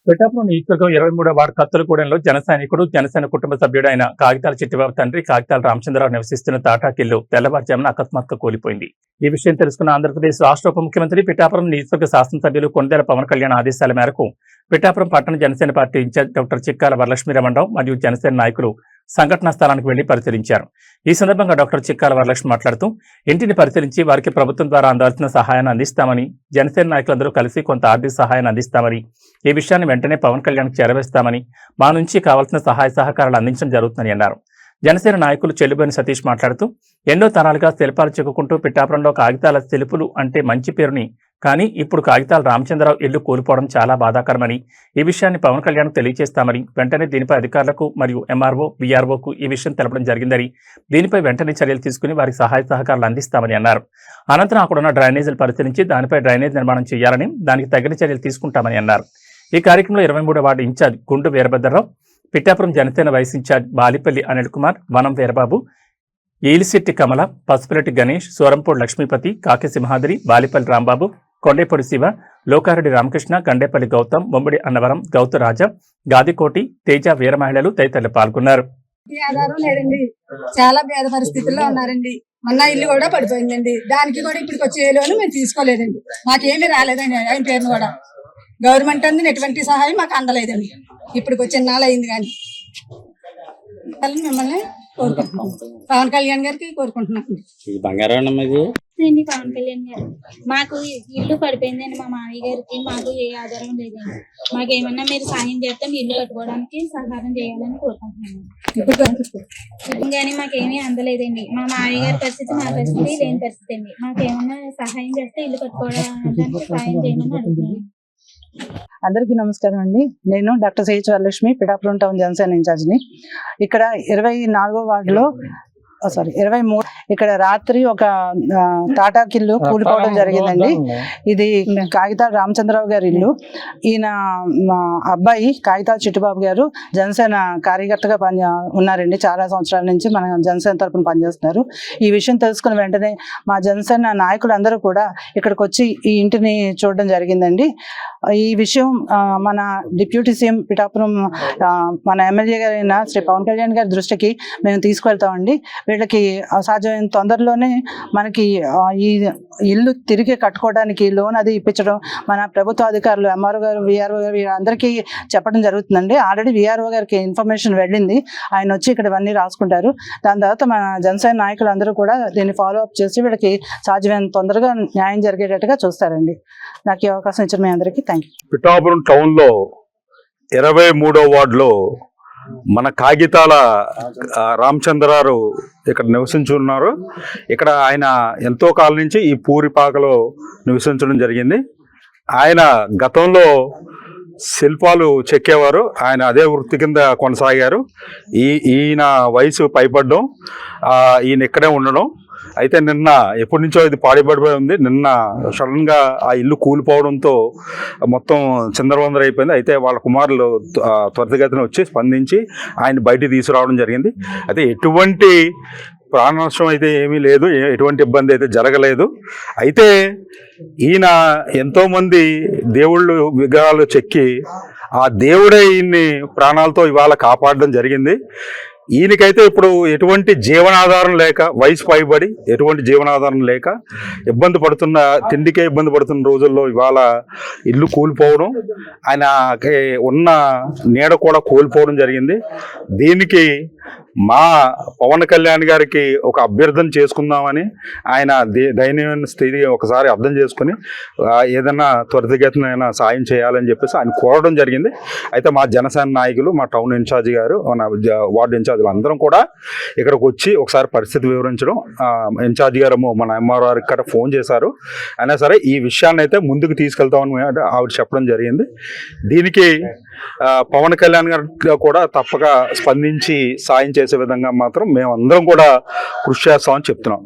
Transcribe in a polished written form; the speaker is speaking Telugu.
పిఠాపురం నియోజకవర్గం 23వ వార్డు కత్తులగూడెంలో జన సైనికుడు, జనసేన కుటుంబ సభ్యుడు అయిన కాగితాల చిట్టిబాబు తండ్రి కాగితాల రామచంద్రరావు నివసిస్తున్న తాటాకిల్లు తెల్లవారుజామున అకస్మాత్తుగా కూలిపోయింది. ఈ విషయం తెలుసుకున్న ఆంధ్రప్రదేశ్ రాష్ట్ర ఉప ముఖ్యమంత్రి పిఠాపురం నియోజకవర్గ శాసనసభ్యులు కొణిదెల పవన్ కళ్యాణ్ ఆదేశాల మేరకు పిఠాపురం పట్టణ Janasena party incharge doctor Chikkala వరలక్ష్మీరామండరావు మరియు జనసేన నాయకులు సంఘటనా స్థలానికి వెళ్లి పరిశీలించారు. ఈ సందర్భంగా డాక్టర్ చిక్కాల వరలక్ష్మి మాట్లాడుతూ ఇంటిని పరిశీలించి వారికి ప్రభుత్వం ద్వారా అందాల్సిన సహాయాన్ని అందిస్తామని, జనసేన నాయకులందరూ కలిసి కొంత ఆర్థిక సహాయాన్ని అందిస్తామని, ఈ విషయాన్ని వెంటనే పవన్ కళ్యాణ్కి చేరవేస్తామని, మా నుంచి కావాల్సిన సహాయ సహకారాలు అందించడం జరుగుతుందని అన్నారు. జనసేన నాయకులు చెల్లుబోని సతీష్ మాట్లాడుతూ ఎన్నో తరాలుగా శిల్పాలు చెక్కుకుంటూ పిఠాపురంలో కాగితాల శిల్పులు అంటే మంచి పేరుని, కానీ ఇప్పుడు కాగితాల రామచంద్రరావు ఇల్లు కూలిపోవడం చాలా బాధాకరమని, ఈ విషయాన్ని పవన్ కళ్యాణ్ తెలియజేస్తామని, వెంటనే దీనిపై అధికారులకు మరియు ఎంఆర్ఓ, వీఆర్ఓకు ఈ విషయం తెలపడం జరిగిందని, దీనిపై వెంటనే చర్యలు తీసుకుని వారికి సహాయ సహకారాలు అందిస్తామని అన్నారు. అనంతరం అక్కడున్న డ్రైనేజీలు పరిశీలించి దానిపై డ్రైనేజ్ నిర్మాణం చేయాలని, దానికి తగిన చర్యలు తీసుకుంటామని అన్నారు. ఈ కార్యక్రమంలో 23వ వార్డు ఇన్ఛార్జ్ గుండు వీరభద్రరావు, పిఠాపురం జనసేన వైస్ ఇన్ఛార్జ్ బాలిపల్లి అనిల్ కుమార్, వనం వీరబాబు, ఈలిశెట్టి కమల, పసుపులెట్టి గణేష్, సూరంపూడి లక్ష్మీపతి, కాకి సింహాద్రి, బాలిపల్లి రాంబాబు, కొండేపొడి శివ, లోకారెడ్డి రామకృష్ణ, గండేపల్లి గౌతమ్, బొమ్మడి అన్నవరం, గౌతు రాజా, గాదికోటి, తేజ, వీర మహిళలు తదితరులు పాల్గొన్నారు. ఆధారం లేదండి, చాలా పేద పరిస్థితుల్లో ఉన్నారండి. మొన్న ఇల్లు కూడా పడిపోయిందండి. దానికి కూడా ఇప్పుడు వచ్చే లోను మేము తీసుకోలేదండి. మాకేమీ రాలేదండి. ఆయన పేరును కూడా గవర్నమెంట్ అంది ఎటువంటి సహాయం మాకు అందలేదండి. ఇప్పుడు వచ్చిన నాళ్ళు అయింది. కానీ మిమ్మల్ని కోరుకుంటున్నాం, పవన్ కళ్యాణ్ గారికి కోరుకుంటున్నాం. పవన్ కళ్యాణ్ గారు, మాకు ఇల్లు పడిపోయిందండి. మా మామయ్య గారికి మాకు ఏ ఆధారం లేదండి. మాకేమన్నా మీరు సాయం చేస్తే మీ ఇల్లు కట్టుకోవడానికి సహాయం చేయాలని కోరుకుంటున్నాను. కానీ మాకేమీ అందలేదండి. మా మామయ్య గారి పరిస్థితి మా పరిస్థితి లేని పరిస్థితి అండి. మాకేమన్నా సహాయం చేస్తే ఇల్లు కట్టుకోవడానికి సహాయం చేయమని అడుగుతున్నాను. అందరికీ నమస్కారం అండి. నేను doctor CH Varalakshmi, Pithapuram town Janasena ఇన్ఛార్జిని. ఇక్కడ 24వ వార్డులో 23 ఇక్కడ రాత్రి ఒక తాటాకిల్లు కూలిపోవడం జరిగిందండి. ఇది కాగితాల రామచంద్రరావు గారి ఇల్లు. ఈయన అబ్బాయి కాగితాల చిట్టిబాబు గారు జనసేన కార్యకర్తగా ఉన్నారండి. చాలా సంవత్సరాల నుంచి మన జనసేన తరపున పనిచేస్తున్నారు. ఈ విషయం తెలుసుకున్న వెంటనే మా జనసేన నాయకులు అందరూ కూడా ఇక్కడికి వచ్చి ఈ ఇంటిని చూడడం జరిగిందండి. ఈ విషయం మన డిప్యూటీ సీఎం పిఠాపురం మన ఎమ్మెల్యే గారైన శ్రీ పవన్ కళ్యాణ్ గారి దృష్టికి మేము తీసుకువెళ్తామండి. వీళ్ళకి సాధ్యమైన తొందరలోనే మనకి ఈ ఇల్లు తిరిగి కట్టుకోవడానికి లోన్ అది ఇప్పించడం మన ప్రభుత్వ అధికారులు ఎంఆర్ఓ గారు, వీఆర్ఓ గారు వీరందరికీ చెప్పడం జరుగుతుందండి. ఆల్రెడీ వీఆర్ఓ గారికి ఇన్ఫర్మేషన్ వెళ్ళింది. ఆయన వచ్చి ఇక్కడ ఇవన్నీ రాసుకుంటారు. దాని తర్వాత మన జనసేన నాయకులు అందరూ కూడా దీన్ని ఫాలో అప్ చేసి వీళ్ళకి సాధ్యమైన తొందరగా న్యాయం జరిగేటట్టుగా చూస్తారండి. నాకు ఈ అవకాశం ఇచ్చిన మీ అందరికీ థ్యాంక్ యూ. పిఠాపురం టౌన్లో 23వ వార్డులో మన కాగితాల రామచంద్రరావు ఇక్కడ నివసించున్నారు. ఇక్కడ ఆయన ఎంతో కాలం నుంచి ఈ పూరిపాకలో నివసించడం జరిగింది. ఆయన గతంలో శిల్పాలు చెక్కేవారు. ఆయన అదే వృత్తి కింద కొనసాగారు. ఈయన వయసు పైపడడం, ఈయన ఇక్కడే ఉండడం. అయితే నిన్న ఎప్పటి నుంచో ఇది పాడిపడిపోయి ఉంది. నిన్న సడన్గా ఆ ఇల్లు కూలిపోవడంతో మొత్తం చిందరవందర అయిపోయింది. అయితే వాళ్ళ కుమారులు త్వరితగతిన వచ్చి స్పందించి ఆయన బయటికి తీసుకురావడం జరిగింది. అయితే ఎటువంటి ప్రాణ నష్టం అయితే ఏమీ లేదు, ఎటువంటి ఇబ్బంది అయితే జరగలేదు. అయితే ఈయన ఎంతోమంది దేవుళ్ళు విగ్రహాలు చెక్కి ఆ దేవుడే ఈయన్ని ప్రాణాలతో ఇవాళ కాపాడడం జరిగింది. ఈయనకైతే ఇప్పుడు ఎటువంటి జీవనాధారం లేక, వయసు పైబడి ఎటువంటి జీవనాధారం లేక ఇబ్బంది పడుతున్న, తిండికే ఇబ్బంది పడుతున్న రోజుల్లో ఇవాళ ఇల్లు కూలిపోవడం, ఆయనకి ఉన్న నీడ కూడా కోల్పోవడం జరిగింది. దీనికి మా పవన్ కళ్యాణ్ గారికి ఒక అభ్యర్థన చేసుకుందామని, ఆయన దయనీయమైన స్థితి ఒకసారి అర్థం చేసుకుని ఏదైనా త్వరితగతిన సాయం చేయాలని చెప్పేసి ఆయన కోరడం జరిగింది. అయితే మా జనసేన నాయకులు, మా టౌన్ ఇన్ఛార్జి గారు, మన వార్డు ఇన్ఛార్జీలు అందరం కూడా ఇక్కడికి వచ్చి ఒకసారి పరిస్థితి వివరించడం, ఇన్ఛార్జి గారు మన ఎంఆర్ఓ గారికి ఫోన్ చేశారు. అయినా సరే ఈ విషయాన్ని అయితే ముందుకు తీసుకెళ్తామని ఆవిడ చెప్పడం జరిగింది. దీనికి పవన్ కళ్యాణ్ గారు కూడా తప్పక స్పందించి సాయం చేసే విధంగా మాత్రం మేమందరం కూడా కృషి చేస్తామని చెప్తున్నాం.